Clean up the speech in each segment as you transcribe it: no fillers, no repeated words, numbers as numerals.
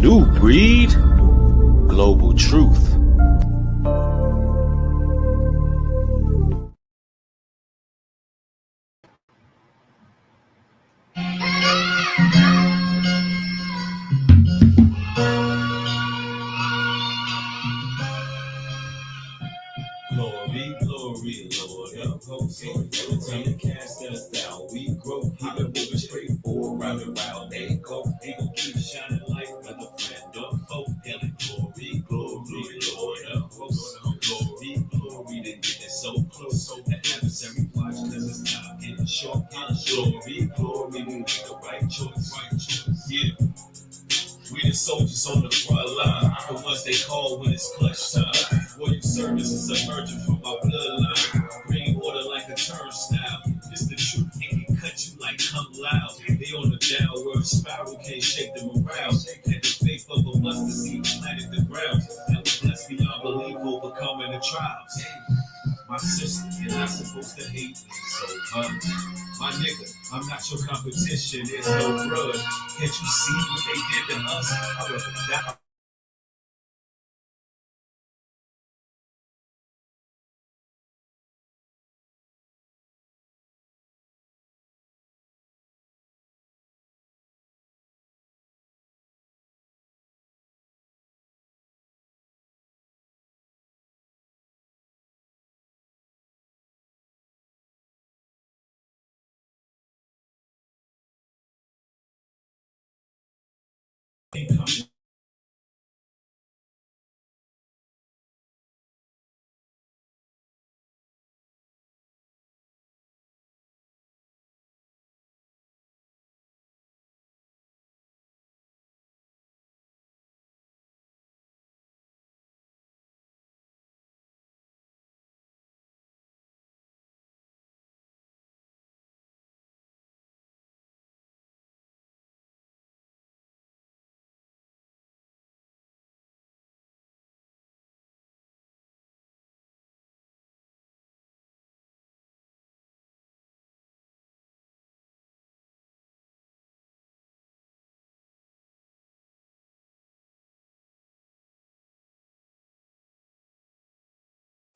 New breed, global truth. Glory, glory, Lord of hosts. Every time you cast us down, we grow. Even moving straight forward, round and round they go. They gon' keep shining like another friend or foe. Hailing glory, glory, Lord of hosts. Glory, glory, they getting so close. So the adversary watch, cause it's time getting short. Glory, glory, we make the right choice. Yeah. We the soldiers on the front line, the ones they call when it's clutch time. Royal service is emerging from our bloodline. Green water like a turnstile. It's the truth, it can cut you like come loud. They on the downward spiral, can't shake them around. Had the faith of a mustard seed planted the ground. And we blessed beyond belief, overcoming the trials. My sister, you're not supposed to hate me so much. My nigga, I'm not your competition, there's no grudge. Can't you see what they did to us? I would have died.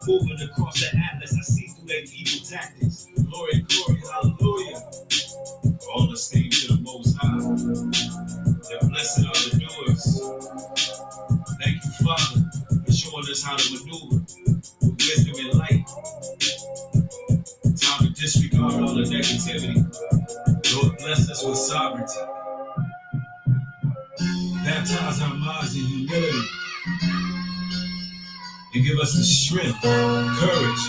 Moving across the atlas, I see through their evil tactics. Glory, glory, hallelujah. All the esteem to the Most High. The blessed are the doers. Thank you, Father, for showing us how to maneuver with wisdom and light. Time to disregard all the negativity. Lord, bless us with sovereignty. Baptize our minds in humility. And give us the strength, courage,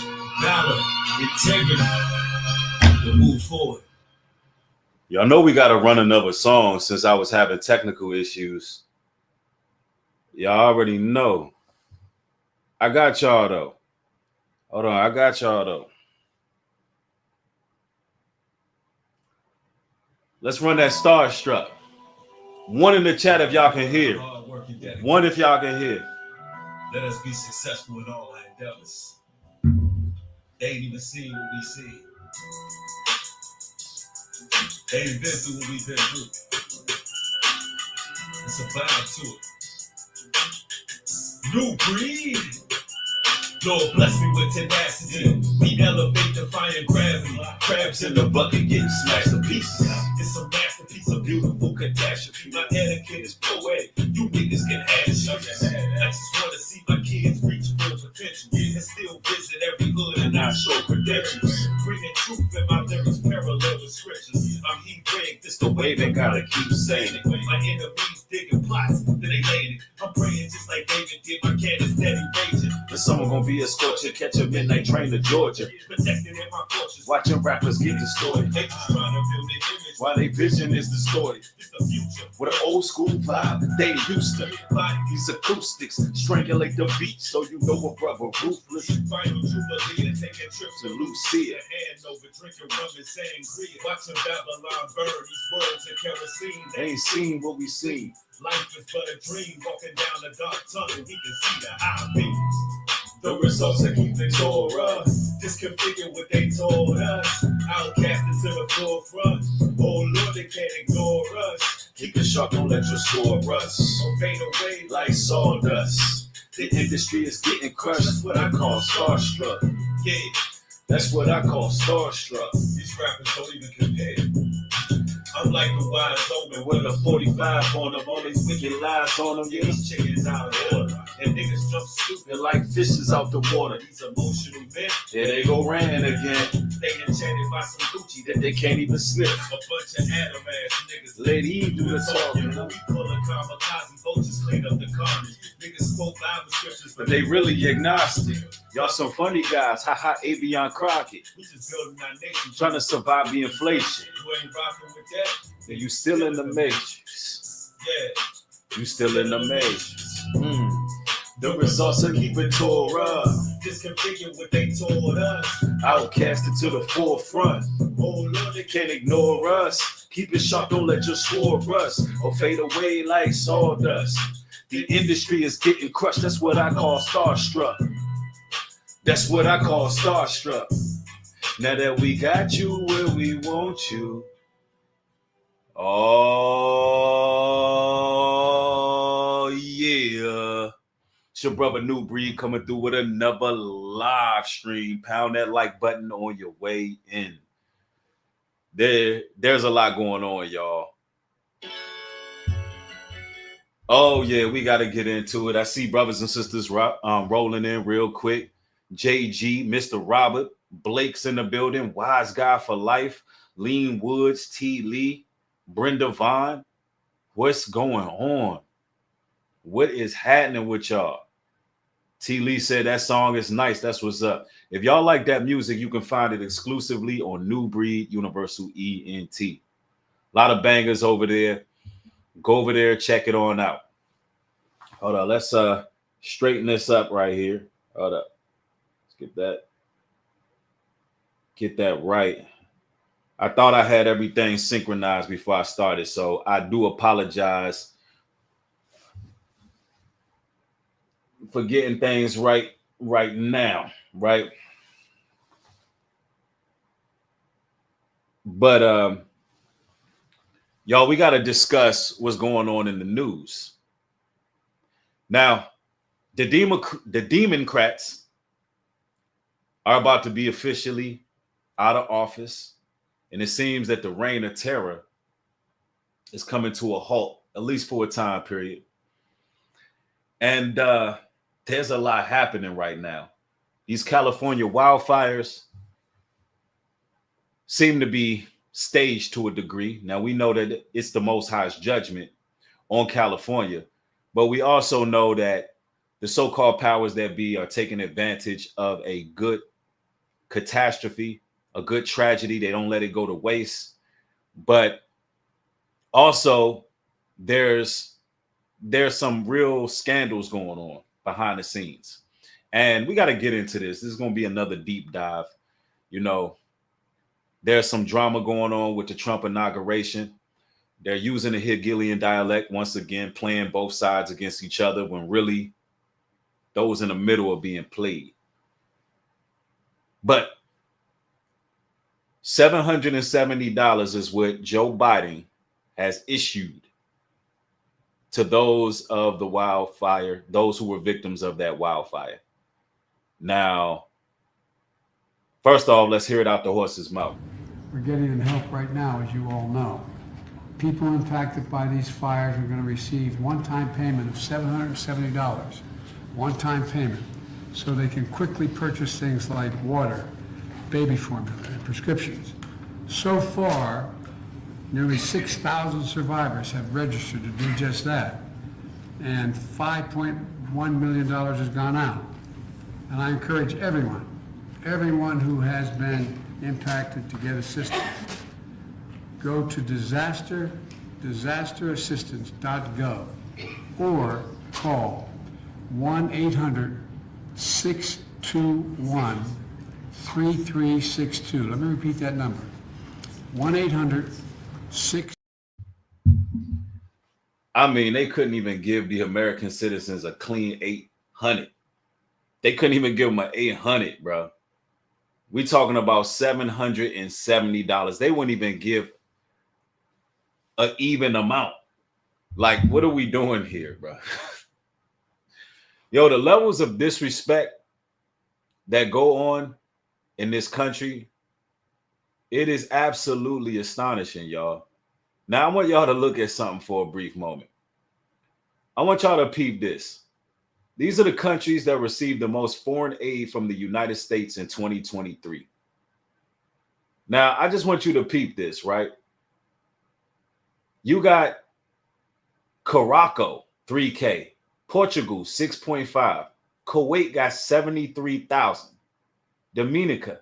valor, integrity to move forward. Y'all know we got to run another song since I was having technical issues. Y'all already know. I got y'all though. Hold on, I got y'all though. Let's run that Starstruck. One in the chat if y'all can hear. One if y'all can hear. Let us be successful in all our endeavors. They ain't even seen what we see. They ain't been through what we've been through. It's a vibe to it. New breed. Lord bless me with tenacity. We elevate defying gravity. Crabs in the bucket getting smashed to pieces. It's a masterpiece, a beautiful catastrophe. My etiquette is poetic. You niggas can have shit. I just want to see my kids reach full potential and still visit every hood and not show credentials. Bringing truth in my lyrics parallel with scriptures. I'm Hebrew, this the way they gotta keep saying it. My enemies digging plots, then they laid it. I'm praying just like David did. My cannons steady raging. But someone gonna be a scorcher, catch a midnight train to Georgia. Protected in my fortress. Watching rappers get distorted. They just trying to build an image. While their vision is distorted. It's the future. With an old school vibe that they used to. These acoustics strangulate the beat, so you know a brother ruthless. Final jubilee and taking trips To Lucia. hand over, drinking rum and sangria. Watching Babylon burn these words in kerosene. They ain't seen what we seen. Life is but a dream. Walking down the dark tunnel, we can see the high beams. The results are keeping Torah. Disconfigure what they told us. Outcasted to the forefront. Oh Lord, they can't ignore us. Keep it sharp, don't let your sword rust. Or fade away like sawdust. The industry is getting crushed. That's what I call starstruck. Yeah, that's what I call starstruck. These rappers don't even compare. I'm like the wise omen with a 45 on them. All these wicked lies on them. Yeah, these chickens out of order. And niggas jump stupid like fishes out the water. These emotional men, There they go ranting again. they enchanted by some Gucci that They can't even sniff. a bunch of Adam ass niggas. Let Eve do the talking. We pull a kamikaze, vultures clean up the carnage. Niggas quote Bible scriptures, But they really agnostic. Y'all some funny guys. Ha Avion Crockett. we just building our nation. Trying to survive the inflation. You ain't rocking with that? And you still in the matrix. Yeah. You still in the matrix. The results are keeping Torah. Disconfigure what they told us. Outcasted to the forefront. Oh Lord, they Can't ignore us. Keep it sharp, don't let your sword rust or fade away like sawdust. The industry is getting crushed. That's what I call starstruck. That's what I call starstruck. Now that we got you where we want you. Oh, yeah. It's your brother New Breed coming through with another live stream. Pound that like button on your way in. There's a lot going on, y'all. Oh, yeah, we got to get into it. I see brothers and sisters rolling in real quick. JG, Mr. Robert, Blake's in the building. Wise Guy for Life, Lean Woods, T. Lee, Brenda Vaughn. What's going on? What is happening with y'all? T. Lee said that song is nice. That's what's up. If y'all like that music, you can find it exclusively on New Breed Universal ENT. A lot of bangers over there. Go over there, check it on out. Hold on, let's straighten this up right here. Hold up. Let's get that right. I thought I had everything synchronized before I started, so I do apologize for getting things right now, right? But y'all, we got to discuss what's going on in the news. Now, the Democrats are about to be officially out of office, and it seems that the reign of terror is coming to a halt, at least for a time period. And there's a lot happening right now. These California wildfires seem to be staged to a degree. Now, we know that it's the Most High's judgment on California, but we also know that the so-called powers that be are taking advantage of a good catastrophe, a good tragedy. They don't let it go to waste. But also, there's some real scandals going on behind the scenes. And we got to get into this. This is going to be another deep dive. You know, there's some drama going on with the Trump inauguration. They're using the Hegelian dialect once again, playing both sides against each other when really those in the middle are being played. But $770 is what Joe Biden has issued to those of the wildfire, those who were victims of that wildfire. Now, first off, let's hear it out the horse's mouth. We're getting them help right now, as you all know. People impacted by these fires are going to receive one-time payment of $770, one-time payment, so they can quickly purchase things like water, baby formula, and prescriptions. So far, nearly 6,000 survivors have registered to do just that, and $5.1 million has gone out. And I encourage everyone who has been impacted to get assistance. Go to disasterassistance.gov or call 1-800-621-3362. Let me repeat that number. 1-800-6. I mean, they couldn't even give the American citizens a clean 800. They couldn't even give them an 800, bro. We talking about $770. They wouldn't even give an even amount. Like, what are we doing here, bro? Yo, the levels of disrespect that go on in this country, it is absolutely astonishing, y'all. Now, I want y'all to look at something for a brief moment. I want y'all to peep this. These are the countries that received the most foreign aid from the United States in 2023. Now, I just want you to peep this, right? You got Morocco, 3K. Portugal, 6.5. Kuwait got 73,000. Dominica,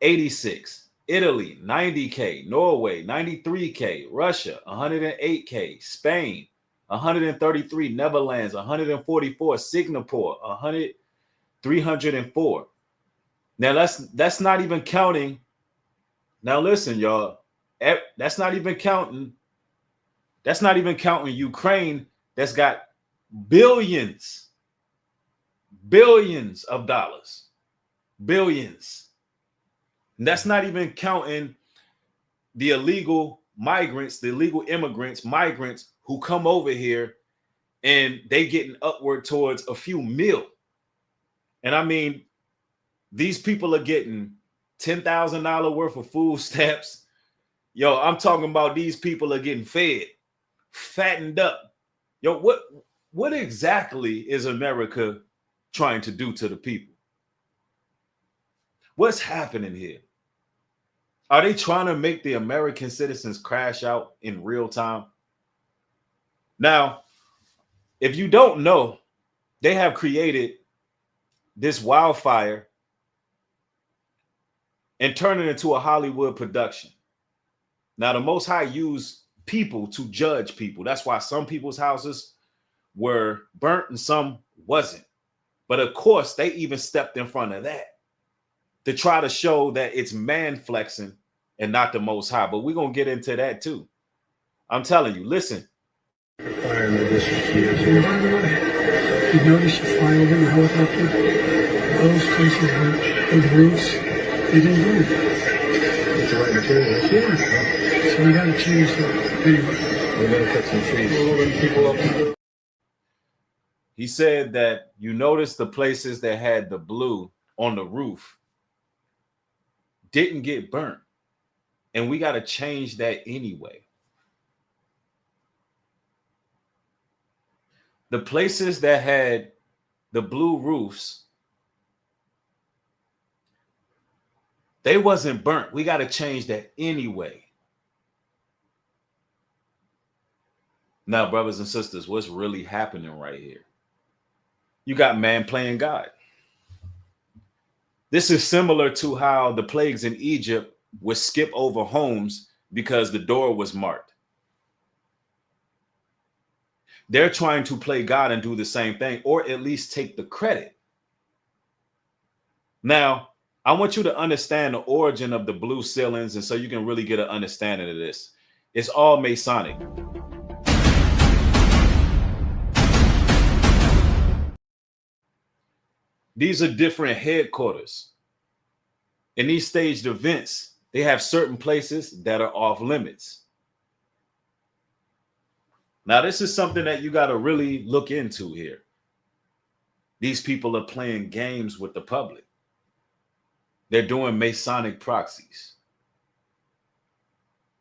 86. Italy, 90K. Norway, 93K. Russia, 108K. Spain, 133. Netherlands, 144. Singapore, 304. Now that's not even counting. Now listen, y'all. That's not even counting Ukraine, that's got billions of dollars. Billions. And that's not even counting the illegal migrants, the illegal immigrants, migrants who come over here and they getting upward towards a few mil. And I mean, these people are getting $10,000 worth of food stamps. Yo, I'm talking about these people are getting fed, fattened up. Yo, what exactly is America trying to do to the people? What's happening here? Are they trying to make the American citizens crash out in real time? Now, if you don't know, they have created this Wildfire and turned it into a Hollywood production. Now, the Most High used people to judge people. That's why some people's houses were burnt and some wasn't. But of course, they even stepped in front of that to try to show that it's man flexing and not the Most High. But we're going to get into that too. I'm telling you, listen. Fire in the district here. And by the way, you notice you fly over in a helicopter? Those places with roofs, they didn't do it. It's the right material. Yeah. So we got to change that. Anyway. We're going to cut some trees. Moving people up. He said that you notice the places that had the blue on the roof didn't get burnt. And we got to change that anyway. The places that had the blue roofs, they wasn't burnt. We got to change that anyway. Now, brothers and sisters, what's really happening right here? You got man playing God. This is similar to how the plagues in Egypt would skip over homes because the door was marked. They're trying to play God and do the same thing, or at least take the credit. Now, I want you to understand the origin of the blue ceilings, and so you can really get an understanding of this. It's all Masonic. These are different headquarters. In these staged events, they have certain places that are off limits. Now, this is something that you got to really look into here. These people are playing games with the public. They're doing Masonic proxies.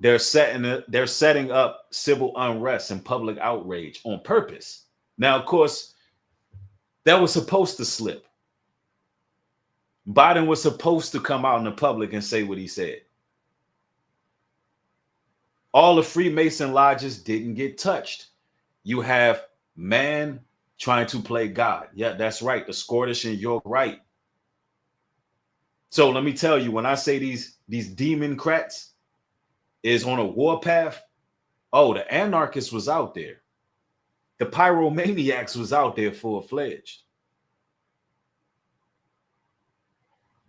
They're setting up civil unrest and public outrage on purpose. Now, of course, that was supposed to slip. Biden was supposed to come out in the public and say what he said. All the Freemason lodges didn't get touched. You have man trying to play God. Yeah, that's right. The Scottish and York right. So let me tell you, when I say these democrats is on a warpath, oh, the anarchists was out there. The pyromaniacs was out there full-fledged.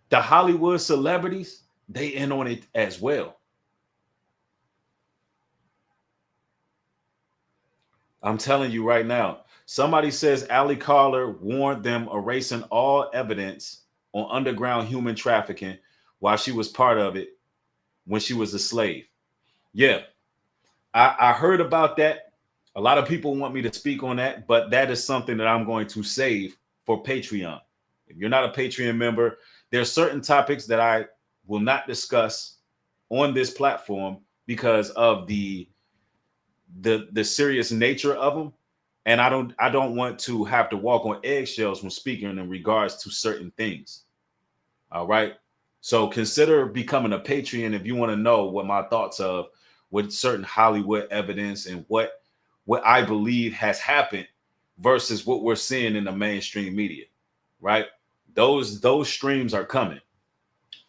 The Hollywood celebrities, they in on it as well. I'm telling you right now. Somebody says Ali Carter warned them erasing all evidence on underground human trafficking while she was part of it when she was a slave. Yeah, I heard about that. A lot of people want me to speak on that, but that is something that I'm going to save for Patreon. If you're not a Patreon member, there are certain topics that I will not discuss on this platform because of the serious nature of them. And I don't want to have to walk on eggshells when speaking in regards to certain things. All right. So consider becoming a Patreon if you want to know what my thoughts of with certain Hollywood evidence and what I believe has happened versus what we're seeing in the mainstream media. Right. Those streams are coming.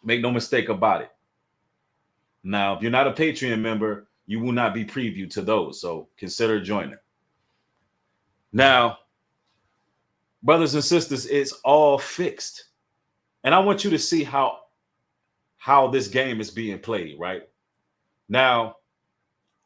Make no mistake about it. Now, if you're not a Patreon member, you will not be previewed to those. So consider joining. Now, brothers and sisters, it's all fixed. And I want you to see how this game is being played, right? Now,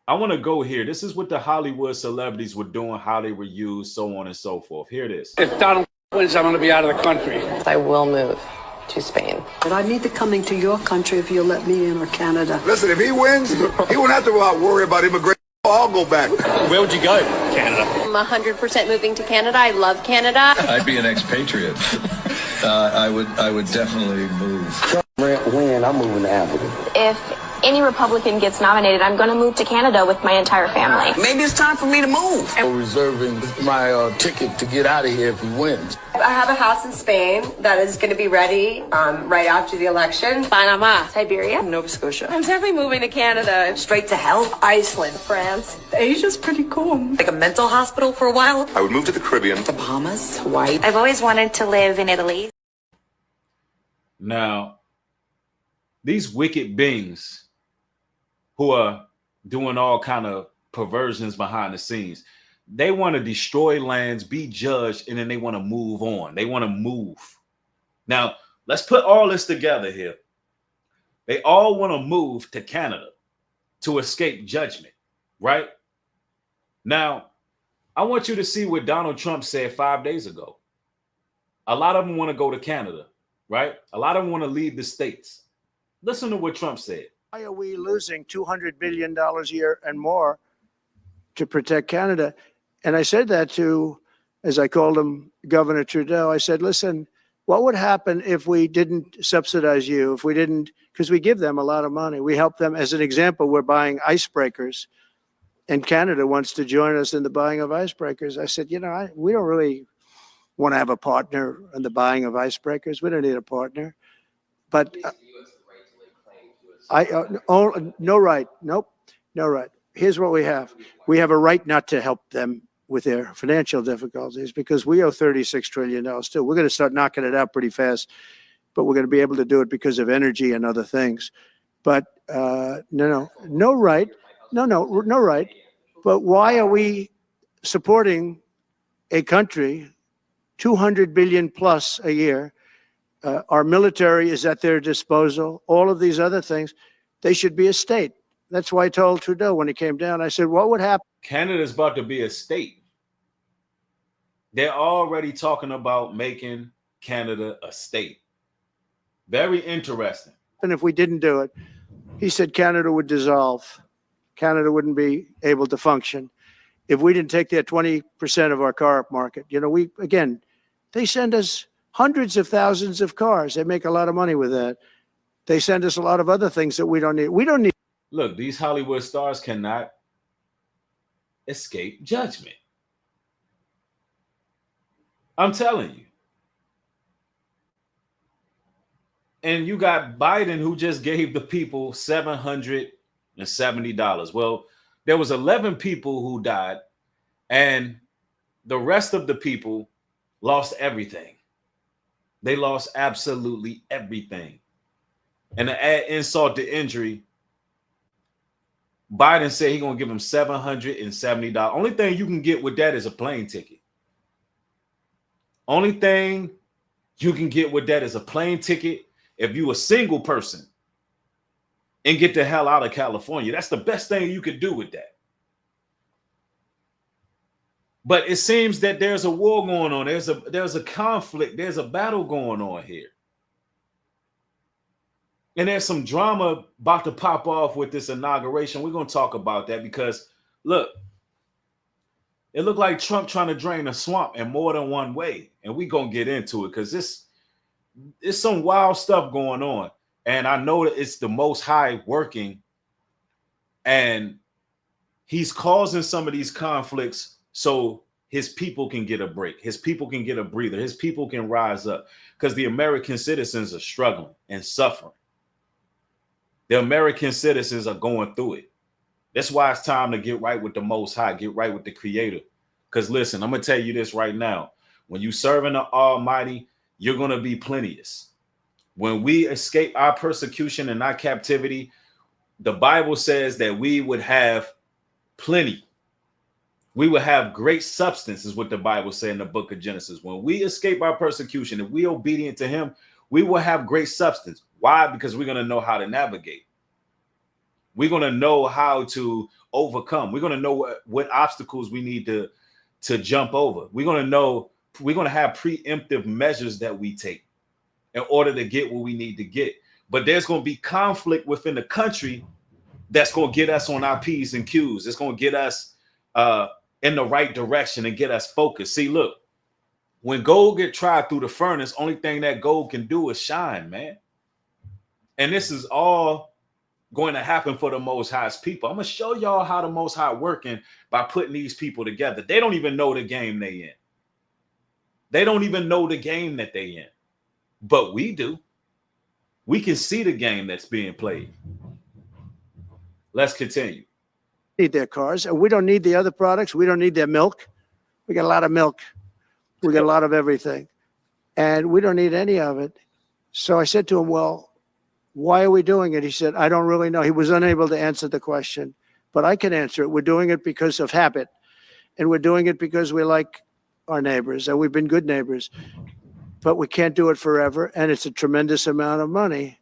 I want to go here. This is what the Hollywood celebrities were doing, how they were used, so on and so forth. Here it is. If Donald wins, I'm going to be out of the country. I will move to Spain. But I'm either coming to your country if you'll let me in, or Canada. Listen, if he wins, he won't have to worry about immigration. I'll go back. Where would you go? Canada. I'm 100% moving to Canada. I love Canada. I'd be an expatriate. I would definitely move. When I'm moving to Africa. If any Republican gets nominated, I'm going to move to Canada with my entire family. Maybe it's time for me to move. I'm reserving my ticket to get out of here if he wins. I have a house in Spain that is going to be ready right after the election. Panama, Siberia, Nova Scotia. I'm definitely moving to Canada. Straight to hell. Iceland, France. Asia's pretty cool. Like a mental hospital for a while. I would move to the Caribbean. The Bahamas, Hawaii. I've always wanted to live in Italy. Now, these wicked beings who are doing all kind of perversions behind the scenes, they want to destroy lands, be judged, and then they want to move on. They want to move. Now, let's put all this together here. They all want to move to Canada to escape judgment, right? Now, I want you to see what Donald Trump said 5 days ago. A lot of them want to go to Canada, right? A lot of them want to leave the States. Listen to what Trump said. Why are we losing $200 billion a year and more to protect Canada? And I said that to, as I called him, Governor Trudeau. I said, listen, what would happen if we didn't subsidize you? If we didn't, because we give them a lot of money. We help them. As an example, we're buying icebreakers, and Canada wants to join us in the buying of icebreakers. I said, we don't really want to have a partner in the buying of icebreakers. We don't need a partner. But no right. Nope. No right. Here's what we have. We have a right not to help them with their financial difficulties because we owe $36 trillion too. We're going to start knocking it out pretty fast, but we're going to be able to do it because of energy and other things. But no right. No right. But why are we supporting a country 200 billion plus a year? Our military is at their disposal. All of these other things, they should be a state. That's why I told Trudeau when he came down, I said, what would happen? Canada's about to be a state. They're already talking about making Canada a state. Very interesting. And if we didn't do it, he said Canada would dissolve. Canada wouldn't be able to function. If we didn't take their 20% of our car market, they send us hundreds of thousands of cars. They make a lot of money with that. They send us a lot of other things that we don't need. We don't need. Look, these Hollywood stars cannot escape judgment. I'm telling you. And you got Biden who just gave the people $770. Well, there was 11 people who died, and the rest of the people lost everything. They lost absolutely everything. And to add insult to injury, Biden said he's going to give them $770. Only thing you can get with that is a plane ticket. Only thing you can get with that is a plane ticket if you a single person and get the hell out of California. That's the best thing you could do with that. But it seems that there's a war going on. There's a conflict. There's a battle going on here. And there's some drama about to pop off with this inauguration. We're going to talk about that because, look, it looked like Trump trying to drain a swamp in more than one way. And we're going to get into it because it's some wild stuff going on. And I know that it's the Most High working. And he's causing some of these conflicts so his people can get a break. His people can get a breather. His people can rise up because the American citizens are struggling and suffering. The American citizens are going through it. That's why it's time to get right with the Most High, get right with the Creator. Because listen, I'm going to tell you this right now. When you serving the Almighty, you're going to be plenteous. When we escape our persecution and our captivity, the Bible says that we would have plenty. We will have great substance, is what the Bible says in the book of Genesis. When we escape our persecution, if we're obedient to him, we will have great substance. Why? Because we're going to know how to navigate. We're going to know how to overcome. We're going to know what obstacles we need to jump over. We're going to have preemptive measures that we take in order to get what we need to get. But there's going to be conflict within the country that's going to get us on our P's and Q's. It's going to get us in the right direction and get us focused. See, look, when gold get tried through the furnace, only thing that gold can do is shine, man. And this is all going to happen for the Most High's people. I'm going to show y'all how the Most High working by putting these people together. They don't even know the game they in. They don't even know the game that they in. But we do. We can see the game that's being played. Let's continue. Need their cars, and we don't need the other products. We don't need their milk. We got a lot of milk. We got a lot of everything, and we don't need any of it. So I said to him, well, why are we doing it? He said, I don't really know. He was unable to answer the question, but I can answer it. We're doing it because of habit, and we're doing it because we like our neighbors, and we've been good neighbors, but we can't do it forever, and it's a tremendous amount of money.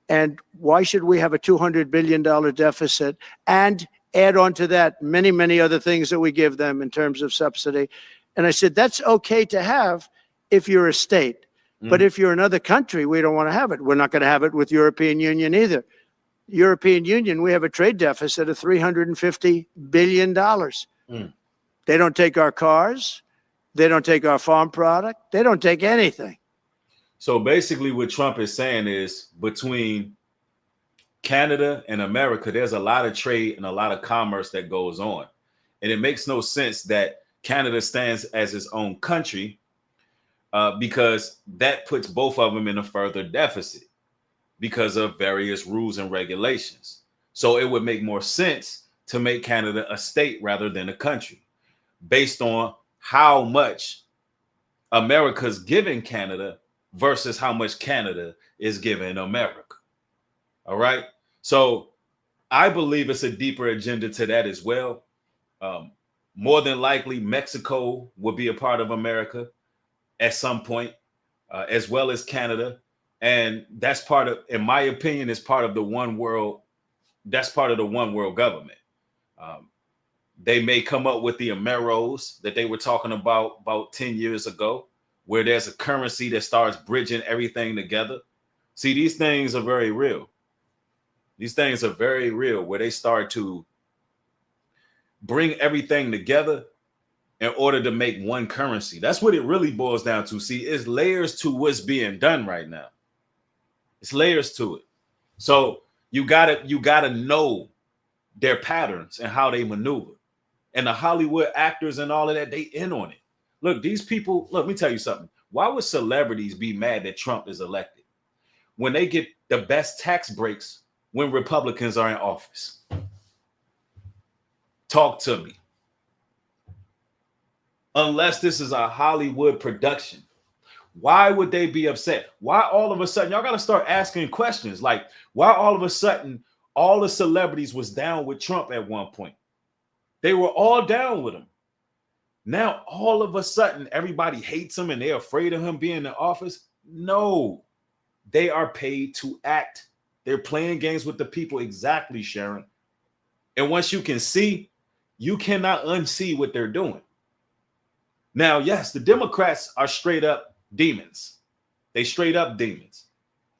And why should we have a $200 billion deficit and add on to that many, many other things that we give them in terms of subsidy? And I said, that's okay to have if you're a state. But if you're another country, we don't want to have it. We're not going to have it with European Union either. European Union, we have a trade deficit of $350 billion. They don't take our cars. They don't take our farm product. They don't take anything. So basically what Trump is saying is between Canada and America, there's a lot of trade and a lot of commerce that goes on. And it makes no sense that Canada stands as its own country because that puts both of them in a further deficit because of various rules and regulations. So it would make more sense to make Canada a state rather than a country based on how much America's giving Canada versus how much Canada is giving America. All right. So I believe it's a deeper agenda to that as well. More than likely, Mexico will be a part of America at some point, as well as Canada. And that's part of, in my opinion, is part of the one world. That's part of the one world government. They may come up with the Ameros that they were talking about 10 years ago, where there's a currency that starts bridging everything together. See, these things are very real. These things are very real, where they start to bring everything together in order to make one currency. That's what it really boils down to. See, it's layers to what's being done right now. It's layers to it. So you gotta know their patterns and how they maneuver. And the Hollywood actors and all of that, they in on it. Look, these people, look, let me tell you something. Why would celebrities be mad that Trump is elected when they get the best tax breaks when Republicans are in office? Talk to me. Unless this is a Hollywood production, why would they be upset? Why all of a sudden, y'all got to start asking questions like, why all of a sudden all the celebrities was down with Trump at one point? They were all down with him. Now, all of a sudden, everybody hates him and they're afraid of him being in office. No, they are paid to act. They're playing games with the people. Exactly, Sharon. And once you can see, you cannot unsee what they're doing. Now, yes, the Democrats are straight up demons. They straight up demons.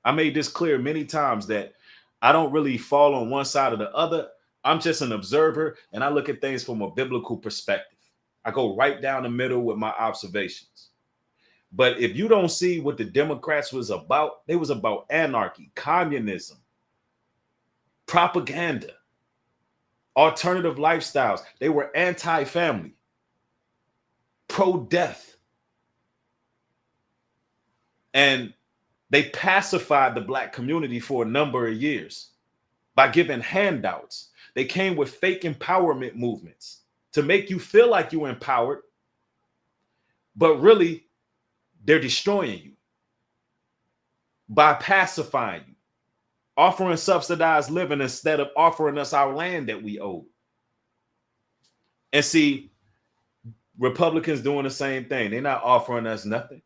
I made this clear many times that I don't really fall on one side or the other. I'm just an observer, and I look at things from a biblical perspective. I go right down the middle with my observations. But if you don't see what the Democrats was about, they was about anarchy, communism, propaganda, alternative lifestyles. They were anti-family, pro-death. And they pacified the black community for a number of years by giving handouts. They came with fake empowerment movements to make you feel like you're empowered, but really they're destroying you by pacifying you, offering subsidized living instead of offering us our land that we owe. And see, Republicans doing the same thing. They're not offering us nothing.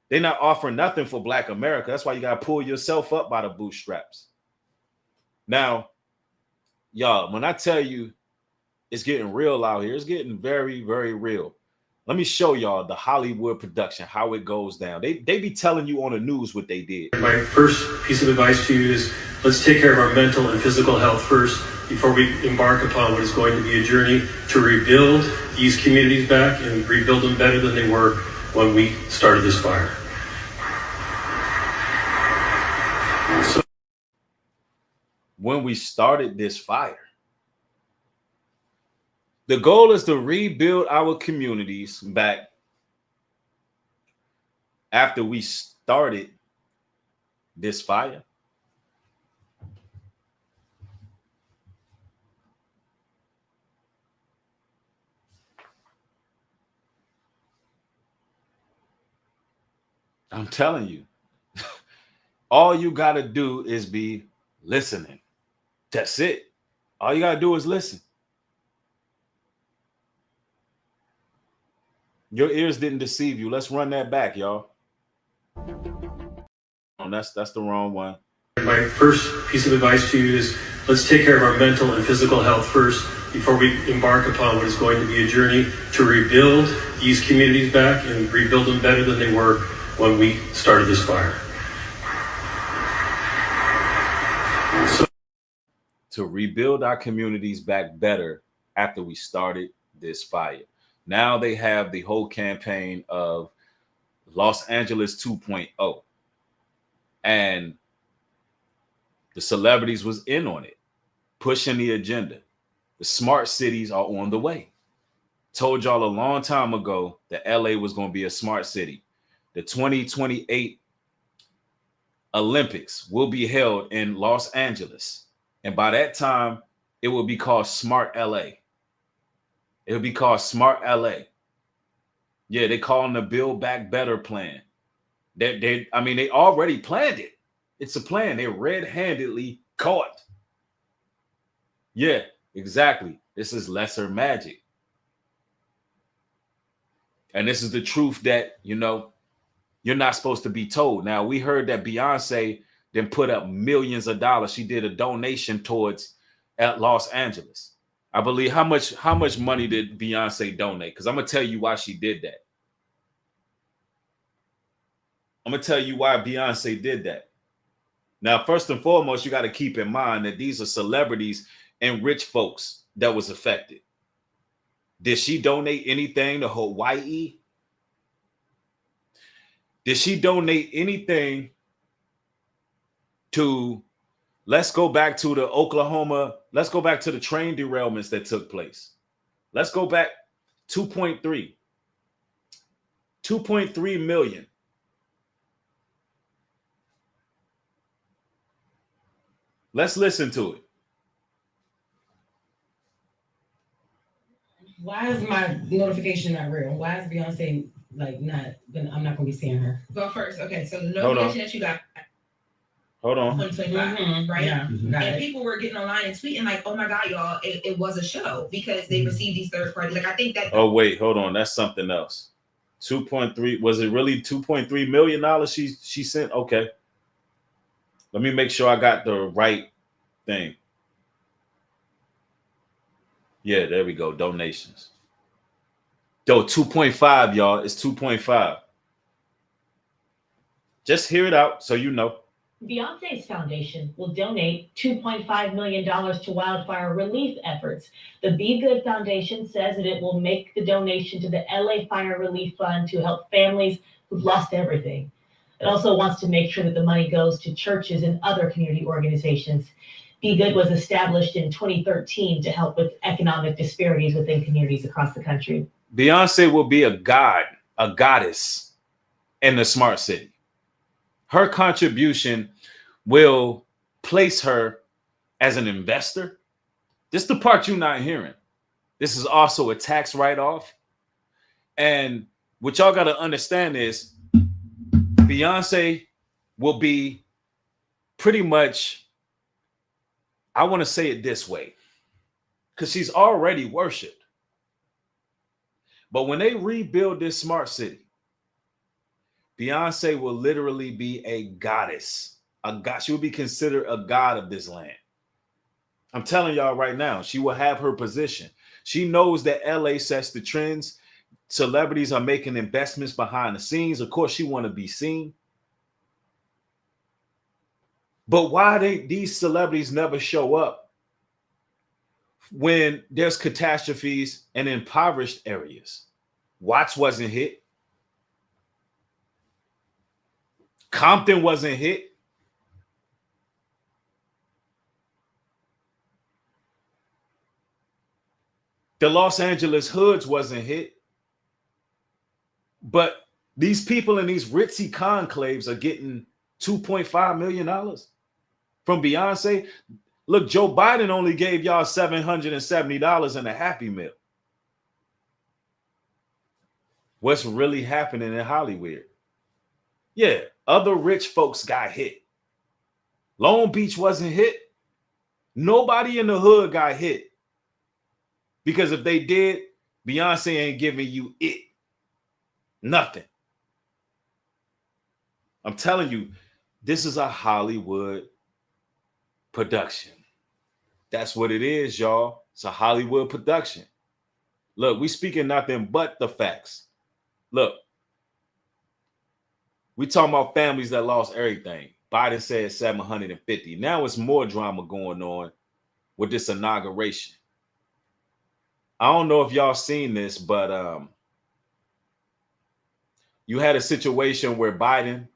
They're not offering nothing for Black America. That's why you got to pull yourself up by the bootstraps. Now, y'all, when I tell you it's getting real out here, it's getting very, very real. Let me show y'all the Hollywood production, how it goes down. They be telling you on the news what they did. My first piece of advice to you is let's take care of our mental and physical health first before we embark upon what is going to be a journey to rebuild these communities back and rebuild them better than they were when we started this fire. So, when we started this fire, the goal is to rebuild our communities back after we started this fire. I'm telling you, all you got to do is be listening. That's it. All you got to do is listen. Your ears didn't deceive you. Let's run that back, y'all. Oh, that's the wrong one. My first piece of advice to you is let's take care of our mental and physical health first before we embark upon what is going to be a journey to rebuild these communities back and rebuild them better than they were when we started this fire. So, to rebuild our communities back better after we started this fire. Now they have the whole campaign of Los Angeles 2.0. And the celebrities was in on it, pushing the agenda. The smart cities are on the way. Told y'all a long time ago that LA was going to be a smart city. The 2028 Olympics will be held in Los Angeles. And by that time, it will be called Smart LA. It'll be called Smart LA. Yeah, they calling the Build Back Better plan. They already planned it. It's a plan. They red-handedly caught. Yeah, exactly. This is lesser magic. And this is the truth that, you're not supposed to be told. Now, we heard that Beyonce then put up millions of dollars. She did a donation towards at Los Angeles. I believe how much money did Beyonce donate? Because I'm going to tell you why she did that. I'm going to tell you why Beyonce did that. Now, first and foremost, you got to keep in mind that these are celebrities and rich folks that was affected. Did she donate anything to Hawaii? Did she donate anything to, let's go back to the Oklahoma, let's go back to the train derailments that took place. Let's go back 2.3 million. Let's listen to it. Why is my notification not real? Why is Beyonce not? I'm not gonna be seeing her. Go first. Okay, so the notification that you got. Hold on. 2025, right? Yeah, and people were getting online and tweeting like, "Oh my God, y'all! It was a show because they received these third parties." Like I think that. Oh wait, hold on. That's something else. 2.3. Was it really $2.3 million she sent? Okay. Let me make sure I got the right thing. Yeah, there we go. Donations. Yo, 2.5, y'all. It's 2.5. Just hear it out so you know. Beyonce's foundation will donate $2.5 million to wildfire relief efforts. The Be Good Foundation says that it will make the donation to the LA Fire Relief Fund to help families who've lost everything. It also wants to make sure that the money goes to churches and other community organizations. Be Good was established in 2013 to help with economic disparities within communities across the country. Beyonce will be a goddess in the smart city. Her contribution will place her as an investor. This is the part you're not hearing. This is also a tax write-off. And what y'all got to understand is Beyonce will be pretty much, I want to say it this way, because she's already worshipped. But when they rebuild this smart city, Beyonce will literally be a goddess. She will be considered a god of this land. I'm telling y'all right now, she will have her position. She knows that LA sets the trends. Celebrities are making investments behind the scenes. Of course, she want to be seen. But why these celebrities never show up when there's catastrophes in impoverished areas? Watts wasn't hit. Compton wasn't hit. The Los Angeles hoods wasn't hit. But these people in these ritzy conclaves are getting $2.5 million from Beyonce. Look, Joe Biden only gave y'all $770 in a Happy Meal. What's really happening in Hollywood? Yeah, other rich folks got hit. Long Beach wasn't hit. Nobody in the hood got hit. Because if they did, Beyonce ain't giving you it. Nothing. I'm telling you, this is a Hollywood production. That's what it is, y'all. It's a Hollywood production. Look, we speaking nothing but the facts. Look, we talking about families that lost everything. Biden said 750. Now it's more drama going on with this inauguration. I don't know if y'all seen this, but you had a situation where Biden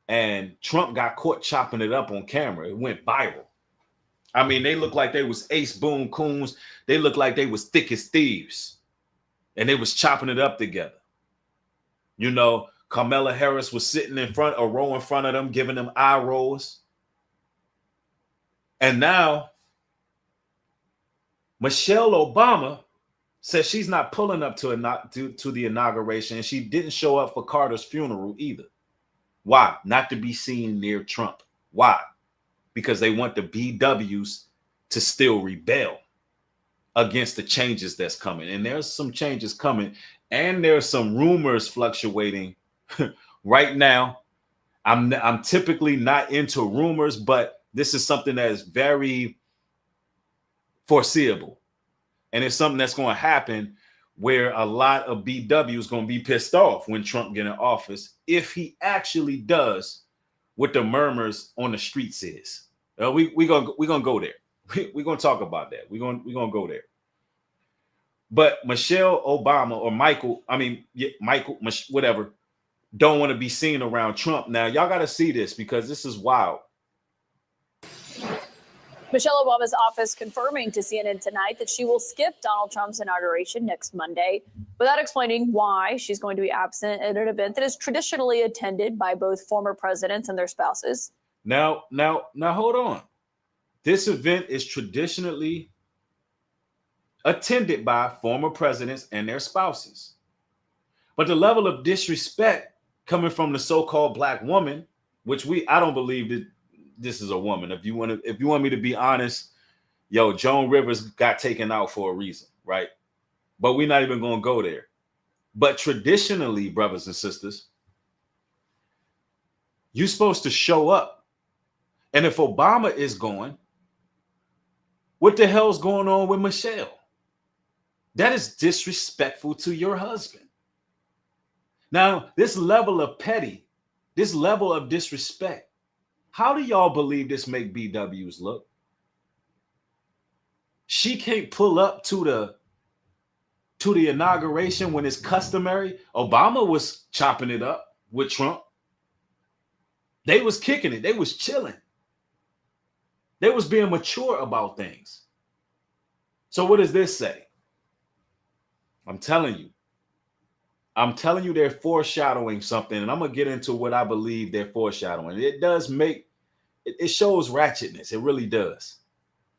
and Trump got caught chopping it up on camera. It went viral. I mean, they looked like they was Ace Boone Coons. They looked like they was thick as thieves. And they was chopping it up together. You know, Kamala Harris was sitting in front, a row in front of them, giving them eye rolls. And now, Michelle Obama says she's not pulling up to the inauguration, and she didn't show up for Carter's funeral either. Why? Not to be seen near Trump. Why? Because they want the BWs to still rebel against the changes that's coming. And there's some changes coming, and there's some rumors fluctuating right now. I'm typically not into rumors, but this is something that is very foreseeable. And it's something that's going to happen where a lot of BW is going to be pissed off when Trump get in office, if he actually does what the murmurs on the streets is. We're gonna go there. We're gonna talk about that. We're gonna go there. But Michelle Obama or Michael, whatever, don't want to be seen around Trump. Now, y'all got to see this because this is wild. Michelle Obama's office confirming to CNN tonight that she will skip Donald Trump's inauguration next Monday without explaining why she's going to be absent at an event that is traditionally attended by both former presidents and their spouses. Now, hold on. This event is traditionally attended by former presidents and their spouses. But the level of disrespect coming from the so-called black woman, which I don't believe that this is a woman. If you want me to be honest, Joan Rivers got taken out for a reason, right? But we're not even going to go there. But traditionally, brothers and sisters, you're supposed to show up. And if Obama is going, what the hell's going on with Michelle? That is disrespectful to your husband. Now, this level of petty, this level of disrespect, how do y'all believe this make BWs look? She can't pull up to the inauguration when it's customary. Obama was chopping it up with Trump. They was kicking it. They was chilling. They was being mature about things. So what does this say? I'm telling you they're foreshadowing something, and I'm going to get into what I believe they're foreshadowing. It does make, it shows ratchetness. It really does.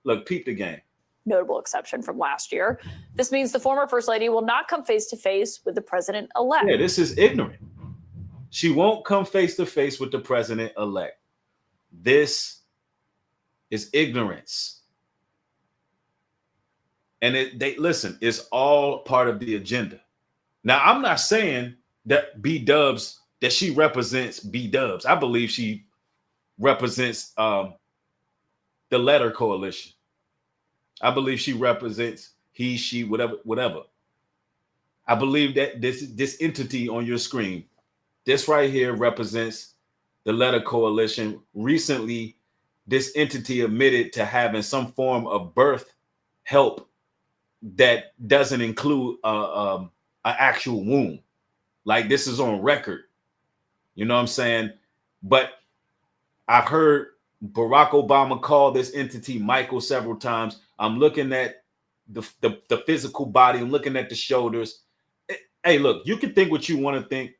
Look, peep the game. Notable exception from last year. This means the former First Lady will not come face to face with the president-elect. Yeah, this is ignorant. She won't come face to face with the president-elect. This is ignorance. And listen, it's all part of the agenda. Now, I'm not saying that B-Dubs, that she represents B-Dubs. I believe she represents the letter coalition. I believe she represents he, she, whatever. I believe that this entity on your screen, this right here represents the letter coalition. Recently, this entity admitted to having some form of birth help that doesn't include an actual womb. Like, this is on record. You know what I'm saying? But I've heard Barack Obama call this entity Michael several times. I'm looking at the physical body. I'm looking at the shoulders. Hey, look, you can think what you want to think.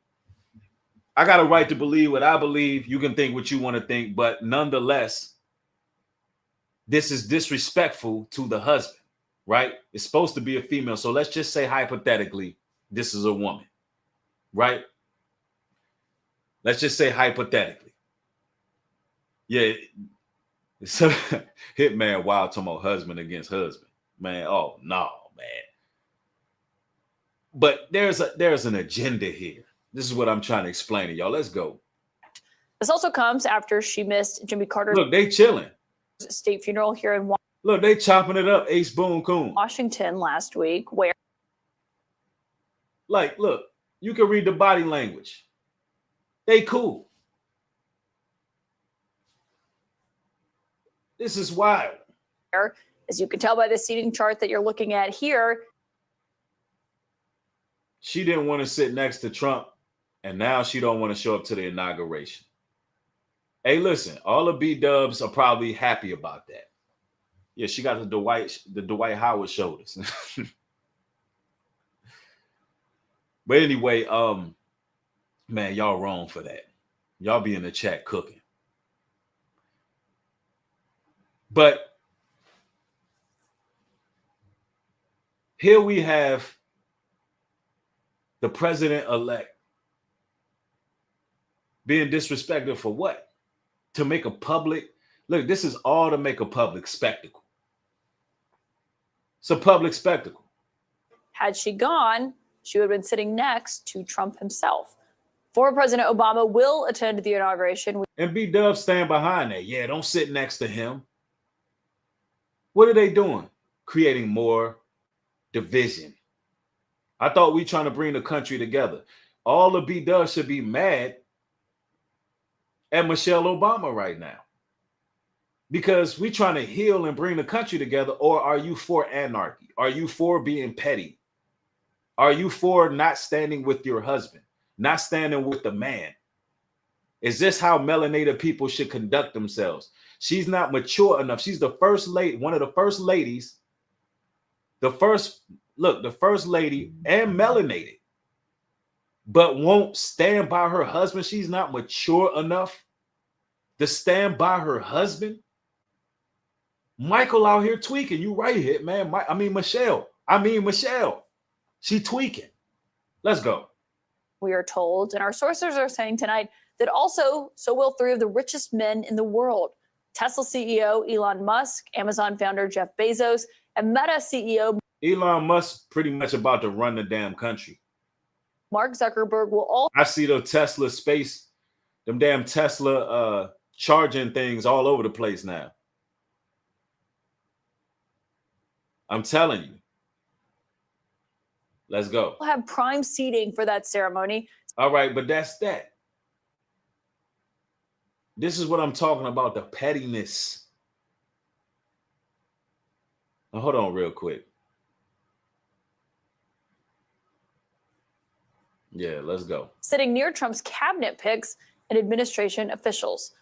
I got a right to believe what I believe. You can think what you want to think. But nonetheless, this is disrespectful to the husband, right? It's supposed to be a female. So let's just say hypothetically, this is a woman, right? Let's just say hypothetically. Yeah. So Hitman Wild talking about husband against husband. Man, oh no, man. But there's an agenda here. This is what I'm trying to explain to y'all. Let's go. This also comes after she missed Jimmy Carter's Look, they chilling. State funeral here in Look, they chopping it up. Ace Boone Coon. Washington last week, where like, look, you can read the body language. They cool. This is wild. As you can tell by the seating chart that you're looking at here, she didn't want to sit next to Trump, and now she don't want to show up to the inauguration. Hey, listen, all the B-Dubs are probably happy about that. Yeah, she got the Dwight Howard shoulders. But anyway, man, y'all wrong for that. Y'all be in the chat cooking. But here we have the president-elect being disrespected for what? To make a public, look, this is all to make a public spectacle. It's a public spectacle. had she gone, she would have been sitting next to Trump himself. Former President Obama will attend the inauguration. And B-Dub stand behind that. Yeah, don't sit next to him. What are they doing? Creating more division. I thought we trying to bring the country together. All the B-Dubs should be mad at Michelle Obama right now. Because we trying to heal and bring the country together. Or are you for anarchy? Are you for being petty? Are you for not standing with your husband? Not standing with the man? Is this how melanated people should conduct themselves? She's not mature enough. She's the first lady, one of the first ladies. The first lady and melanated, but won't stand by her husband. She's not mature enough to stand by her husband. Michael out here tweaking. You right here, man. Michelle. She tweaking. Let's go. We are told, and our sources are saying tonight, that also so will three of the richest men in the world. Tesla CEO Elon Musk, Amazon founder Jeff Bezos, and Meta CEO Elon Musk pretty much about to run the damn country. Mark Zuckerberg will all. I see the Tesla space, them damn Tesla charging things all over the place now. I'm telling you. Let's go. We'll have prime seating for that ceremony. All right, but that's that. This is what I'm talking about, the pettiness. Now, hold on real quick. Yeah, let's go. Sitting near Trump's cabinet picks and administration officials.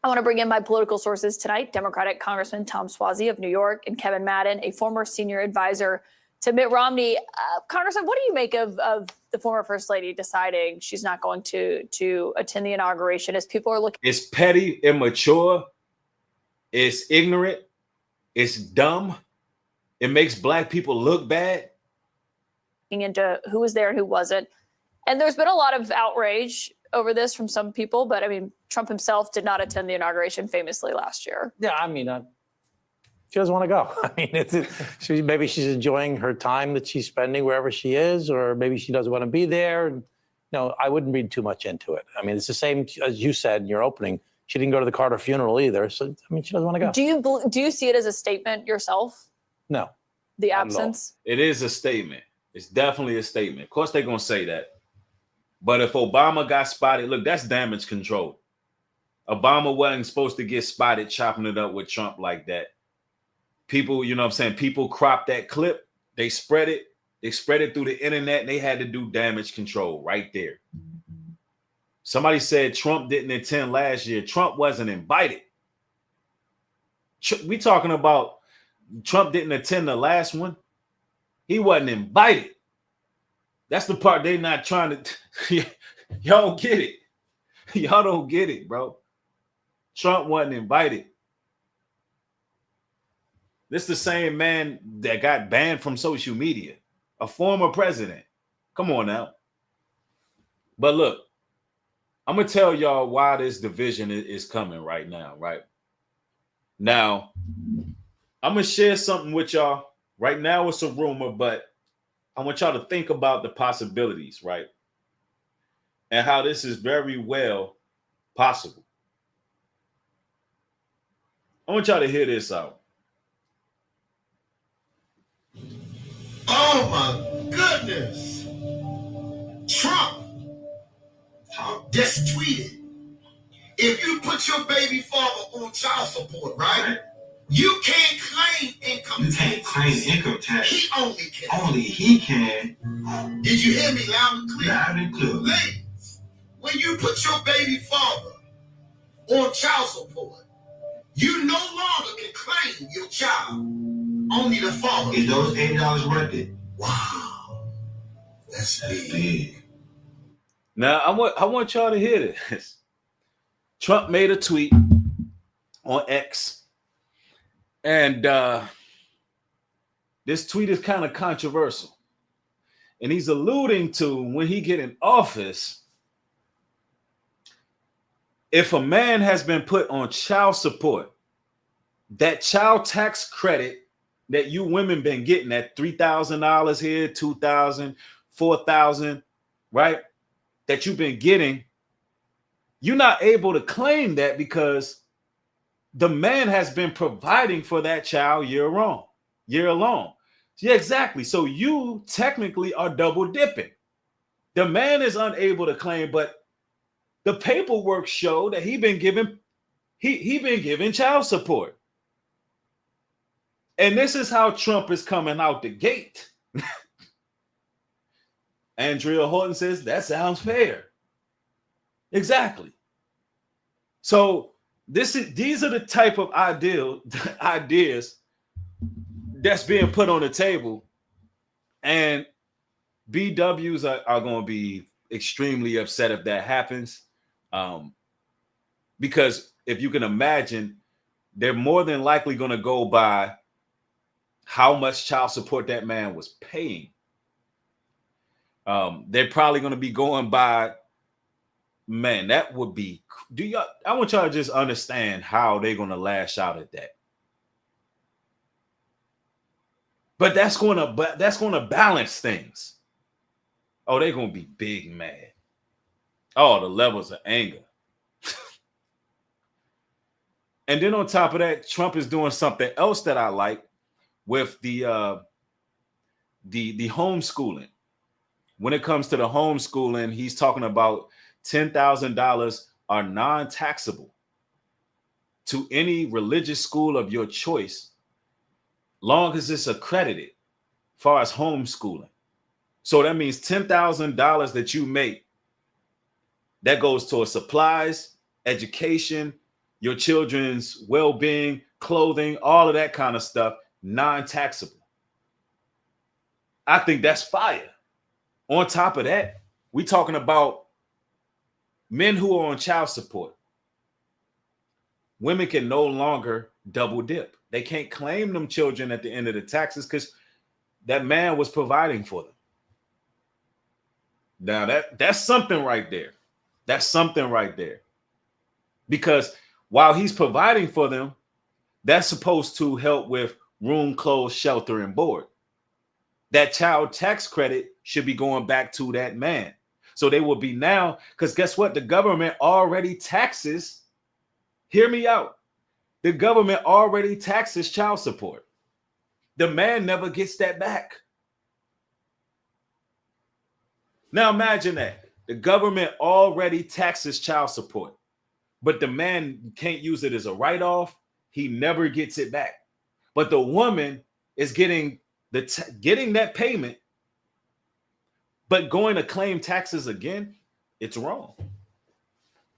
I want to bring in my political sources tonight. Democratic Congressman Tom Suozzi of New York and Kevin Madden, a former senior advisor to Mitt Romney. Congressman, what do you make of the former First Lady deciding she's not going to attend the inauguration as people are looking? It's petty, immature. It's ignorant. It's dumb. It makes black people look bad. Into who was there and who wasn't. And there's been a lot of outrage over this from some people, but I mean, Trump himself did not attend the inauguration famously last year. Yeah, I mean, she doesn't want to go. I mean, maybe she's enjoying her time that she's spending wherever she is, or maybe she doesn't want to be there. No, I wouldn't read too much into it. I mean, it's the same as you said in your opening. She didn't go to the Carter funeral either, so I mean, she doesn't want to go. Do you see it as a statement yourself? No. The absence? It is a statement. It's definitely a statement. Of course, they're going to say that. But if Obama got spotted, look, that's damage control. Obama wasn't supposed to get spotted chopping it up with Trump like that. People, you know what I'm saying? People cropped that clip. They spread it. They spread it through the internet. And they had to do damage control right there. Somebody said Trump didn't attend last year. Trump wasn't invited. We talking about Trump didn't attend the last one. He wasn't invited. That's the part they're not trying to. Y'all don't get it. Y'all don't get it, bro. Trump wasn't invited. This is the same man that got banned from social media, a former president. Come on now. But look, I'm going to tell y'all why this division is coming right now, right? Now, I'm going to share something with y'all. Right now, it's a rumor, but I want y'all to think about the possibilities, right? And how this is very well possible. I want y'all to hear this out. Oh my goodness. Trump just tweeted, if you put your baby father on child support, right? You can't claim income tax. You can't claim income tax. He only can. Only he can. Did you hear me loud and clear? Loud and clear. Ladies, when you put your baby father on child support, you no longer can claim your child. Only the father. Is those $80 worth it? Wow. That's big. Now, I want y'all to hear this. Trump made a tweet on X. And this tweet is kind of controversial. And he's alluding to when he get in office, if a man has been put on child support, that child tax credit that you women been getting at $3,000 here, $2,000, $4,000, right? That you've been getting, you're not able to claim that because the man has been providing for that child year long. Yeah, exactly. So you technically are double dipping. The man is unable to claim, but the paperwork show that he been given child support. And this is how Trump is coming out the gate. Andrea Horton says that sounds fair. Exactly. So these are the type of ideas that's being put on the table, and BWs are going to be extremely upset if that happens, because if you can imagine, they're more than likely going to go by how much child support that man was paying. They're probably going to be going by, man, that would be. I want y'all to just understand how they're going to lash out at that. But that's going to balance things. Oh, they're going to be big mad. Oh, the levels of anger. And then on top of that, Trump is doing something else that I like with the the homeschooling. When it comes to the homeschooling, he's talking about $10,000 are non-taxable to any religious school of your choice, long as it's accredited as far as homeschooling. So that means $10,000 that you make, that goes towards supplies, education, your children's well-being, clothing, all of that kind of stuff, non-taxable. I think that's fire. On top of that, we talking about men who are on child support. Women can no longer double dip. They can't claim them children at the end of the taxes because that man was providing for them. Now that's something right there. That's something right there. Because while he's providing for them, that's supposed to help with room, clothes, shelter, and board. That child tax credit should be going back to that man. So they will be now, because guess what? The government already taxes. Hear me out. The government already taxes child support. The man never gets that back. Now imagine that. The government already taxes child support, but the man can't use it as a write-off. He never gets it back. But the woman is getting that payment, but going to claim taxes again, it's wrong.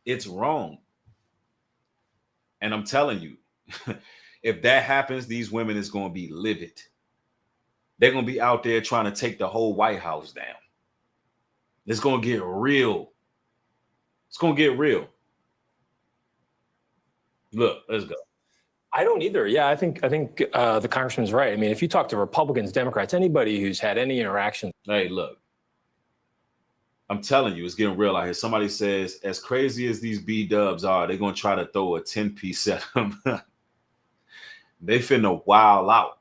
It's wrong. And I'm telling you, if that happens, these women is going to be livid. They're going to be out there trying to take the whole White House down. It's going to get real. It's going to get real. Look, let's go. I don't either. Yeah, I think the congressman's right. I mean, if you talk to Republicans, Democrats, anybody who's had any interaction. Hey, look, I'm telling you, it's getting real out here. Somebody says, as crazy as these B-dubs are, they're going to try to throw a 10-piece at them. They finna wild out.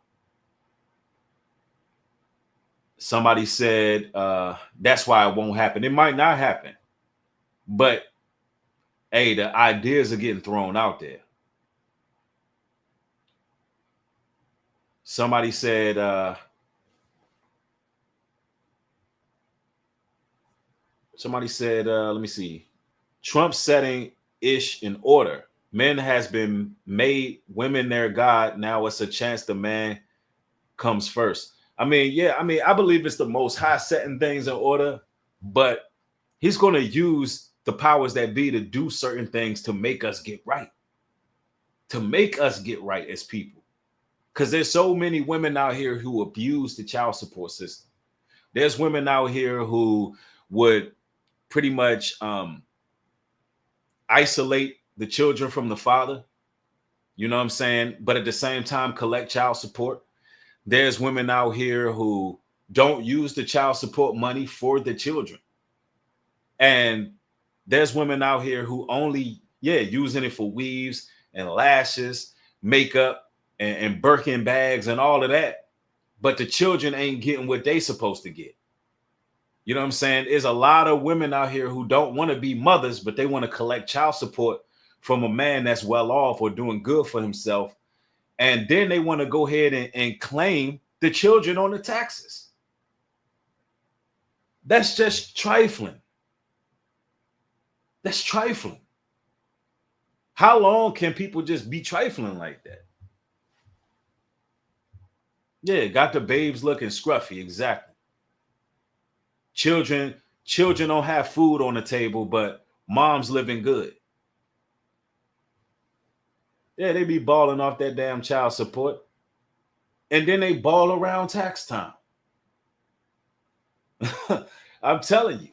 Somebody said, that's why it won't happen. It might not happen. But, hey, the ideas are getting thrown out there. Somebody said, let me see. Trump setting ish in order. Men has been made women their God. Now it's a chance the man comes first. I believe it's the Most High setting things in order, but he's going to use the powers that be to do certain things to make us get right. To make us get right as people. Because there's so many women out here who abuse the child support system. There's women out here who would pretty much isolate the children from the father. You know what I'm saying? But at the same time, collect child support. There's women out here who don't use the child support money for the children. And there's women out here who only, using it for weaves and lashes, makeup, and Birkin bags and all of that. But the children ain't getting what they supposed to get. You know what I'm saying? There's a lot of women out here who don't want to be mothers, but they want to collect child support from a man that's well off or doing good for himself. And then they want to go ahead and claim the children on the taxes. That's just trifling. That's trifling. How long can people just be trifling like that? Yeah, got the babes looking scruffy. Exactly. Children don't have food on the table, but mom's living good. Yeah, they be balling off that damn child support. And then they ball around tax time. I'm telling you,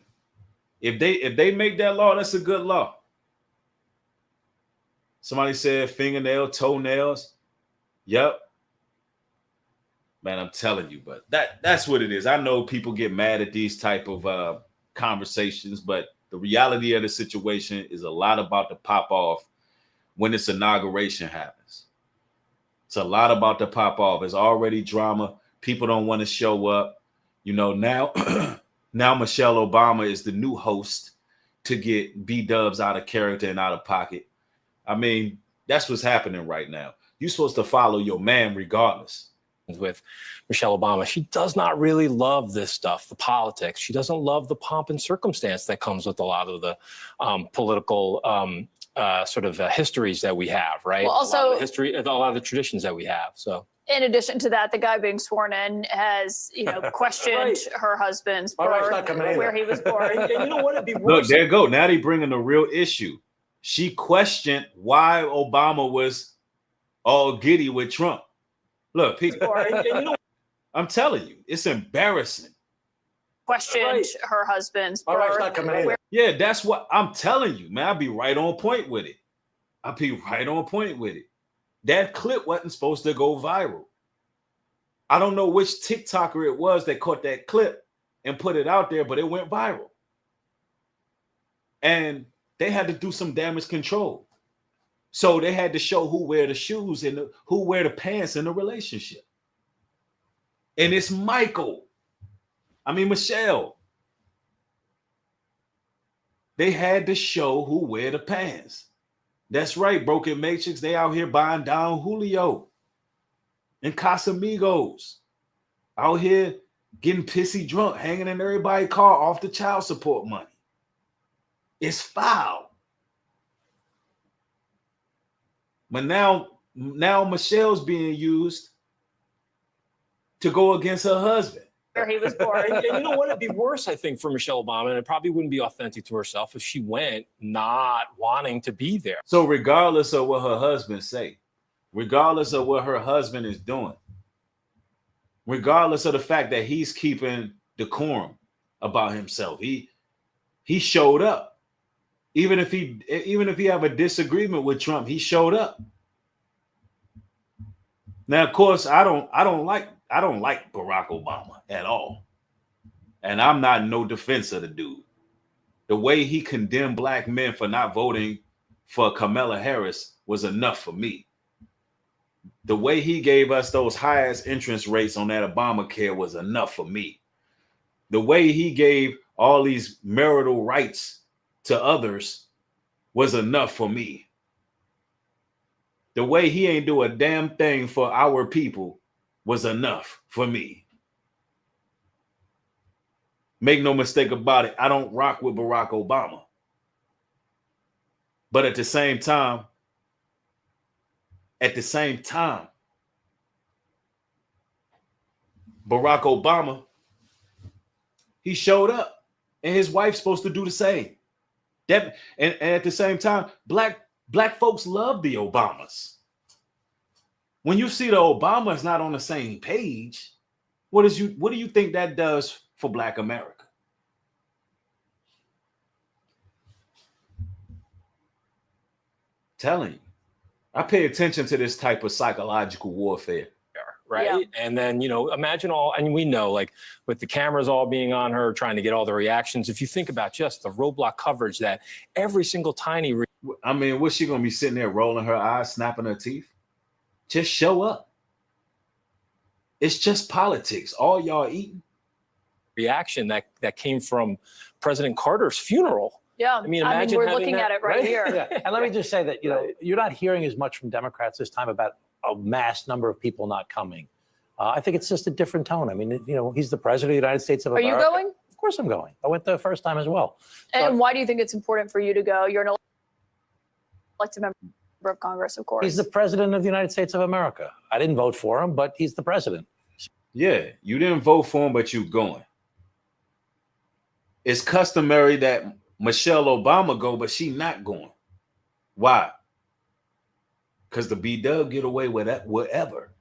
if they make that law, that's a good law. Somebody said fingernail, toenails. Yep. Man, I'm telling you, but that's what it is. I know people get mad at these type of conversations, but the reality of the situation is a lot about to pop off when this inauguration happens. It's a lot about to pop off. There's already drama. People don't want to show up. You know, now Michelle Obama is the new host to get B-dubs out of character and out of pocket. I mean, that's what's happening right now. You're supposed to follow your man regardless. with Michelle Obama. She does not really love this stuff, the politics. She doesn't love the pomp and circumstance that comes with a lot of the political histories that we have, right? Well, also, a lot of the traditions that we have. So, in addition to that, the guy being sworn in has, questioned her husband's birth, where he was born. And you know what? It'd be worse. Look, there you go. Now they bringing the real issue. She questioned why Obama was all giddy with Trump. Look, people, I'm telling you, it's embarrassing. Questioned her husband's birth. Yeah, that's what I'm telling you, man. I'll be right on point with it. That clip wasn't supposed to go viral. I don't know which TikToker it was that caught that clip and put it out there, but it went viral. And they had to do some damage control. So they had to show who wear the shoes and who wear the pants in the relationship. And it's Michelle. They had to show who wear the pants. That's right, Broken Matrix. They out here buying down Julio and Casamigos. Out here getting pissy drunk, hanging in everybody's car off the child support money. It's foul. But now Michelle's being used to go against her husband. Where he was born. And you know what? It'd be worse, I think, for Michelle Obama, and it probably wouldn't be authentic to herself if she went not wanting to be there. So regardless of what her husband say, regardless of what her husband is doing, regardless of the fact that he's keeping decorum about himself, he showed up. Even if he have a disagreement with Trump, he showed up. Now, of course, I don't like Barack Obama at all. And I'm not in no defense of the dude. The way he condemned black men for not voting for Kamala Harris was enough for me. The way he gave us those highest interest rates on that Obamacare was enough for me. The way he gave all these marital rights to others was enough for me. The way he ain't do a damn thing for our people was enough for me. Make no mistake about it, I don't rock with Barack Obama. But at the same time, Barack Obama, he showed up, and his wife's supposed to do the same. And at the same time, black folks love the Obamas. When you see the Obamas not on the same page, what do you think that does for Black America? Telling you, I pay attention to this type of psychological warfare. Right. Yeah. And then, imagine and we know, like, with the cameras all being on her, trying to get all the reactions. If you think about just the roadblock coverage that every single tiny. What's she going to be sitting there rolling her eyes, snapping her teeth? Just show up. It's just politics. All y'all eating. Reaction that came from President Carter's funeral. Yeah. Imagine we're looking at it right here. Yeah. And let me just say that, you're not hearing as much from Democrats this time about a mass number of people not coming. I think it's just a different tone. He's the president of the United States of America. Are you going? Of course I'm going. I went the first time as well. And why do you think it's important for you to go? You're an elected member of Congress, of course. He's the president of the United States of America. I didn't vote for him, but he's the president. Yeah, you didn't vote for him, but you going. It's customary that Michelle Obama go, but she not going. Why? Because the B-Dub get away with that, whatever.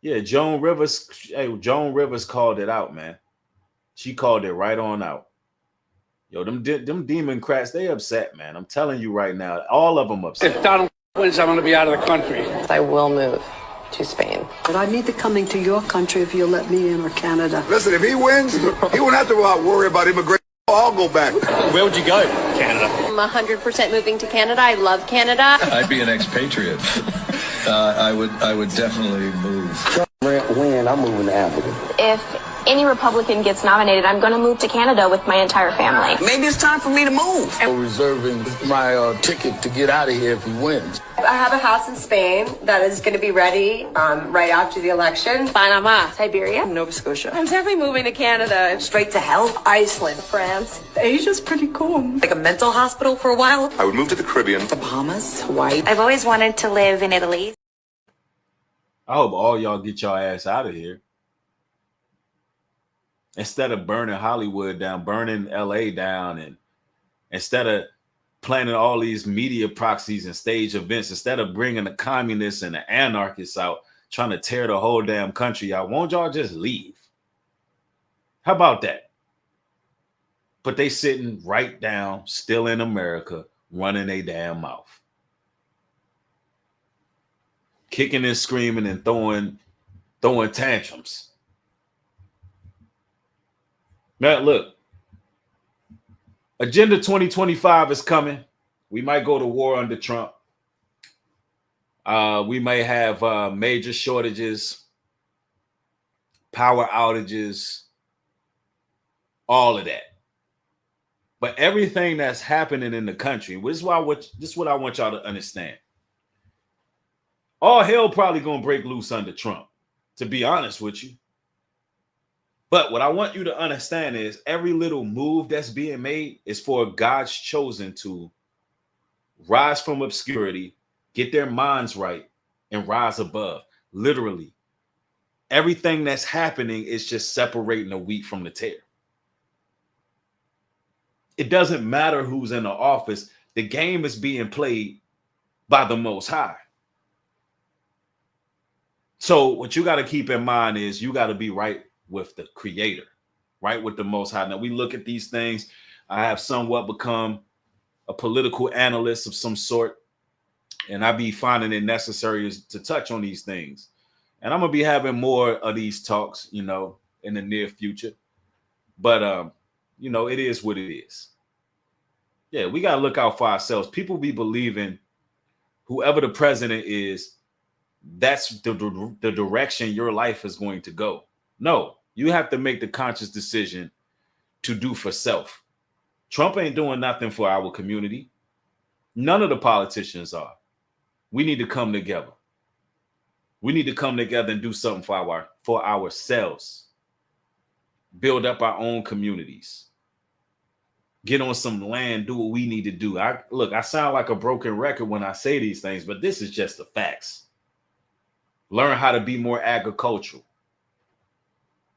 Yeah, Joan Rivers called it out, man. She called it right on out. Yo, them Democrats, they upset, man. I'm telling you right now, all of them upset. If Donald wins, I'm going to be out of the country. I will move to Spain. But I'm either coming to your country if you'll let me in, or Canada. Listen, if he wins, he won't have to worry about immigration. I'll go back. Where would you go? Canada. I'm 100% moving to Canada. I love Canada. I'd be an expatriate. I would definitely move. Win, I'm moving to Africa. If any Republican gets nominated, I'm going to move to Canada with my entire family. Maybe it's time for me to move. I'm reserving my ticket to get out of here if he wins. I have a house in Spain that is going to be ready right after the election. Panama, Siberia, Nova Scotia. I'm definitely moving to Canada. Straight to hell. Iceland, France. Asia's pretty cool. Like a mental hospital for a while. I would move to the Caribbean. The Bahamas, Hawaii. I've always wanted to live in Italy. I hope all y'all get your ass out of here. Instead of burning Hollywood down, burning LA down, and instead of planning all these media proxies and stage events, instead of bringing the communists and the anarchists out, trying to tear the whole damn country out, won't y'all just leave? How about that? But they sitting right down, still in America, running a damn mouth. Kicking and screaming and throwing tantrums. Now, look, Agenda 2025 is coming. We might go to war under Trump. We may have major shortages, power outages, all of that. But everything that's happening in the country, this is what I want y'all to understand. All hell probably going to break loose under Trump, to be honest with you. But what I want you to understand is every little move that's being made is for God's chosen to rise from obscurity, get their minds right, and rise above. Literally, everything that's happening is just separating the wheat from the tare. It doesn't matter who's in the office. The game is being played by the Most High. So what you got to keep in mind is you got to be right with the Creator, right with the Most High. Now we look at these things. I have somewhat become a political analyst of some sort, and I be finding it necessary to touch on these things. And I'm gonna be having more of these talks, in the near future. But it is what it is. Yeah, we gotta look out for ourselves. People be believing whoever the president is, that's the direction your life is going to go. No, you have to make the conscious decision to do for self. Trump ain't doing nothing for our community. None of the politicians are. We need to come together. We need to come together and do something for ourselves. Build up our own communities. Get on some land, do what we need to do. I sound like a broken record when I say these things, but this is just the facts. Learn how to be more agricultural.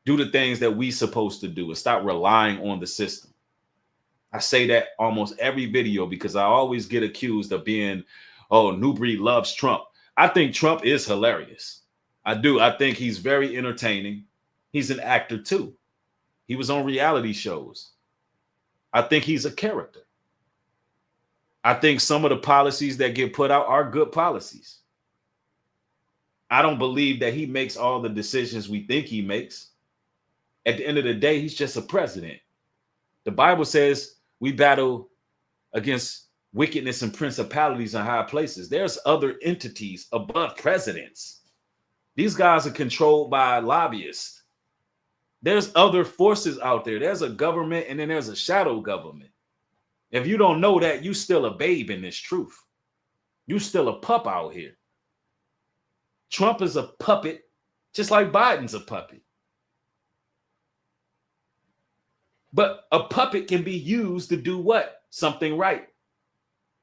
Do the things that we supposed to do and stop relying on the system. I say that almost every video because I always get accused of being, New Breed loves Trump. I think Trump is hilarious. I do. I think he's very entertaining. He's an actor too. He was on reality shows. I think he's a character. I think some of the policies that get put out are good policies. I don't believe that he makes all the decisions we think he makes. At the end of the day, he's just a president. The Bible says we battle against wickedness and principalities in high places. There's other entities above presidents. These guys are controlled by lobbyists. There's other forces out there. There's a government and then there's a shadow government. If you don't know that, you still a babe in this truth. You still a pup out here. Trump is a puppet, just like Biden's a puppet. But a puppet can be used to do what? Something right.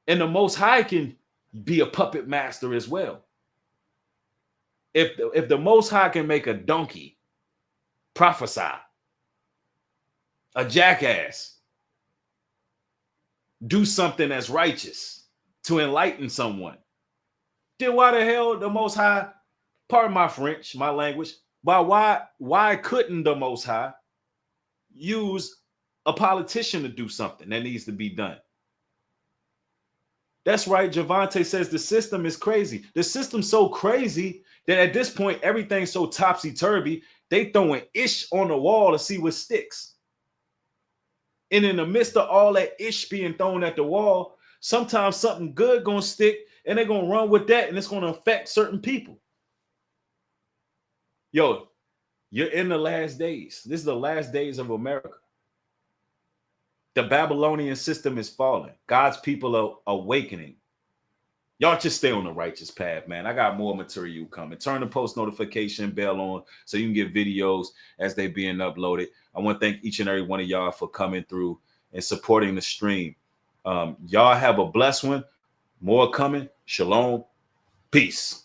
And the Most High can be a puppet master as well. If the Most High can make a donkey prophesy, a jackass do something that's righteous to enlighten someone, then why the hell the Most High, pardon my French, my language, but why couldn't the Most High use a politician to do something that needs to be done? That's right. Javante says the system is crazy. The system's so crazy that at this point, everything's so topsy-turvy, they throwing ish on the wall to see what sticks. And in the midst of all that ish being thrown at the wall, sometimes something good gonna stick and they're gonna run with that and it's gonna affect certain people. Yo, You're in the last days. This is the last days of America. The Babylonian system is falling. God's people are awakening. Y'all just stay on the righteous path, man. I got more material coming. Turn the post notification bell on so you can get videos as they being uploaded. I want to thank each and every one of y'all for coming through and supporting the stream. Y'all have a blessed one. More coming. Shalom. Peace.